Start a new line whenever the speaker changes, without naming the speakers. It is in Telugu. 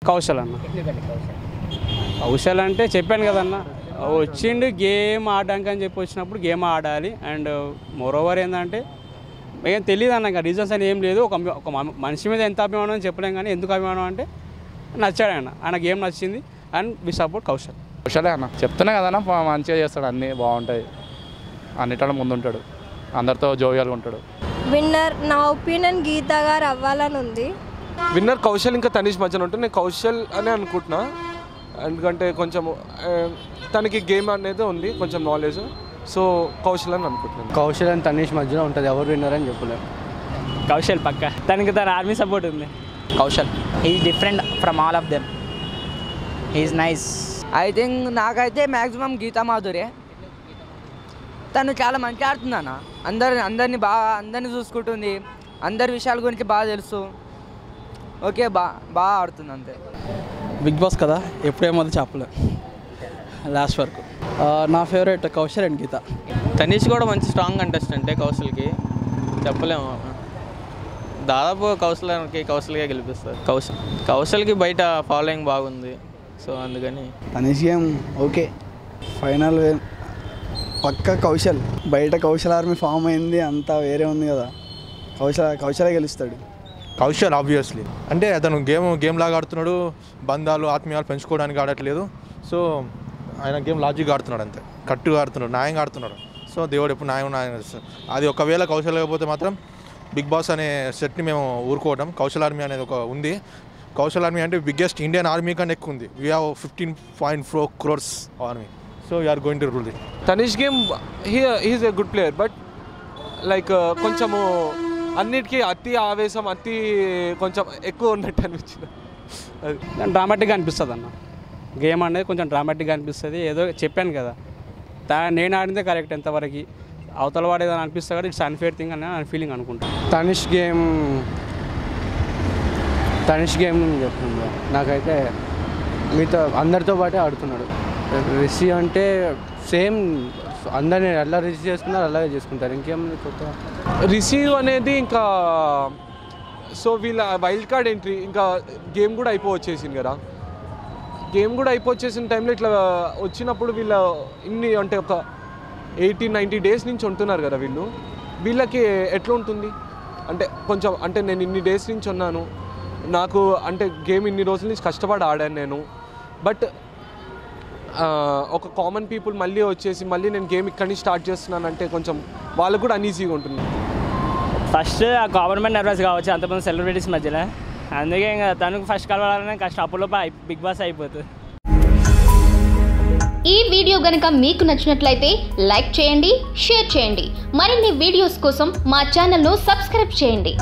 కౌశల్ అన్న. కౌశల్ అంటే చెప్పాను కదన్న, వచ్చిండు గేమ్ ఆడడానికి అని చెప్పి వచ్చినప్పుడు గేమ్ ఆడాలి. అండ్ మోరోవర్ ఏంటంటే ఏం తెలియదు అన్న, ఇంకా రీజన్స్ అని ఏం లేదు. ఒక మనిషి మీద ఎంత అభిమానం అని చెప్పలేం, కానీ ఎందుకు అభిమానం అంటే నచ్చాడు ఆయన గేమ్ నచ్చింది. And we support Kaushal.
కౌశలే అన్న, చెప్తున్నా కదన్నా మంచిగా చేస్తాడు, అన్నీ బాగుంటాయి, అన్నిట్లో ముందుంటాడు, అందరితో జోవియల్గా ఉంటాడు.
విన్నర్ నా ఒపీనియన్ గీత గారు అవ్వాలని ఉంది.
విన్నర్ కౌశల్ ఇంకా తనీష్ మధ్యన ఉంటుంది. నేను కౌశల్ అనే అనుకుంటున్నా, ఎందుకంటే కొంచెం తనకి గేమ్ అనేది ఉంది, కొంచెం నాలెడ్జ్. సో కౌశల్ అని అనుకుంటున్నాను.
కౌశల్ అండ్ తనీష్ మధ్యలో ఉంటుంది, ఎవరు విన్నర్ అని చెప్పలేము.
కౌశల్ పక్క, తనకి తన ఆర్మీ సపోర్ట్ ఉంది.
Kaushal is different from all of them, is nice.
I think నాకైతే మ్యాక్సిమం గీతా మాధురే. తను చాలా మంచిగా ఆడుతుంది అన్న, అందరినీ చూసుకుంటుంది, అందరి విషయాల గురించి బాగా తెలుసు. ఓకే, బాగా ఆడుతుంది అంతే.
బిగ్ బాస్ కదా, ఎప్పుడేమో చెప్పలే లాస్ట్ వరకు. నా ఫేవరెట్ కౌశల్ అండ్ గీత.
తనీష్ కూడా మంచి స్ట్రాంగ్ కంటెస్టెంటే, కౌశల్కి చెప్పలేము. దాదాపు కౌశల్గా గెలిపిస్తారు. కౌశల్కి బయట ఫాలోయింగ్ బాగుంది, సో అందుకని.
తనీష్ గేమ్ ఓకే, ఫైనల్ పక్క కౌశల్. బయట కౌశల్ ఆర్మీ ఫామ్ అయింది, అంతా వేరే ఉంది కదా, కౌశలే గెలుస్తాడు.
కౌశల్ ఆబ్వియస్లీ, అంటే అతను గేమ్ లాగా ఆడుతున్నాడు, బంధాలు ఆత్మీయాలు పెంచుకోవడానికి ఆడట్లేదు. సో ఆయన గేమ్ లాజిక్గా ఆడుతున్నాడు, అంతే కరెక్ట్గా ఆడుతున్నాడు, న్యాయంగా ఆడుతున్నాడు. సో దేవుడు ఎప్పుడు న్యాయం చేస్తాడు. అది ఒకవేళ కౌశల్ లేకపోతే మాత్రం బిగ్ బాస్ అనే సెట్ని మేము ఊరుకోవడం. కౌశల్ ఆర్మీ అనేది ఒక ఉంది. కౌశల్ ఆర్మీ అంటే బిగ్గెస్ట్ ఇండియన్ ఆర్మీ కన్నా ఎక్కువ ఉంది. We have 15.4 crores army. So we're going to rule it.
Tanish game he's a good player, but like కొంచెము అన్నిటికీ అతి ఆవేశం, అతి కొంచెం ఎక్కువ ఉన్నట్టు అనిపించింది. అది
డ్రామాటిక్గా అనిపిస్తుంది అన్న, గేమ్ అనేది కొంచెం డ్రామాటిక్గా అనిపిస్తుంది. ఏదో చెప్పాను కదా, నేను ఆడిందే కరెక్ట్ ఎంతవరకు, అవతల వాడు ఏదైనా అనిపిస్తుంది కదా, ఇట్స్ అన్ఫేర్ థింగ్ అని నా ఫీలింగ్ అనుకుంటాను.
తనీష్ గేమ్ చెప్తుంది నాకైతే, మీతో అందరితో పాటే ఆడుతున్నాడు. రిషి అంటే సేమ్, అందరినీ ఎలా రిసీవ్ చేసుకున్నారు అలాగే చేసుకుంటారు, ఇంకేముంది కొత్త.
రిసీవ్ అనేది ఇంకా సో వీళ్ళ వైల్డ్ కార్డ్ ఎంట్రీ, ఇంకా గేమ్ కూడా అయిపోవచ్చేసింది కదా. గేమ్ కూడా అయిపోవచ్చేసిన టైంలో ఇట్లా వచ్చినప్పుడు వీళ్ళ ఇన్ని అంటే ఒక 80-90 days నుంచి ఉంటున్నారు కదా వీళ్ళకి ఎట్లా ఉంటుంది అంటే కొంచెం, అంటే నేను ఇన్ని డేస్ నుంచి ఉన్నాను, నాకు అంటే గేమ్ ఇన్ని రోజుల నుంచి కష్టపడి ఆడాను నేను, బట్ ఒక కామన్ పీపుల్ మళ్ళీ వచ్చేసి మళ్ళీ నేను గేమ్ ఇక్కడి నుంచి స్టార్ట్ చేస్తున్నాను అంటే కొంచెం వాళ్ళకు కూడా అన్ఈజీగా ఉంటుంది.
ఫస్ట్ ఆ గవర్నమెంట్ నర్వస్ కావచ్చు అంతమంది సెలబ్రిటీస్ మధ్యలో, అందుకే ఇంకా తనకు ఫస్ట్ కలవాలనే కష్టం, అప్పులో బిగ్ బాస్ అయిపోతుంది.
ఈ వీడియో గనుక మీకు నచ్చినట్లయితే లైక్ చేయండి, షేర్ చేయండి. మరిన్ని వీడియోస్ కోసం మా ఛానల్ను సబ్స్క్రైబ్ చేయండి.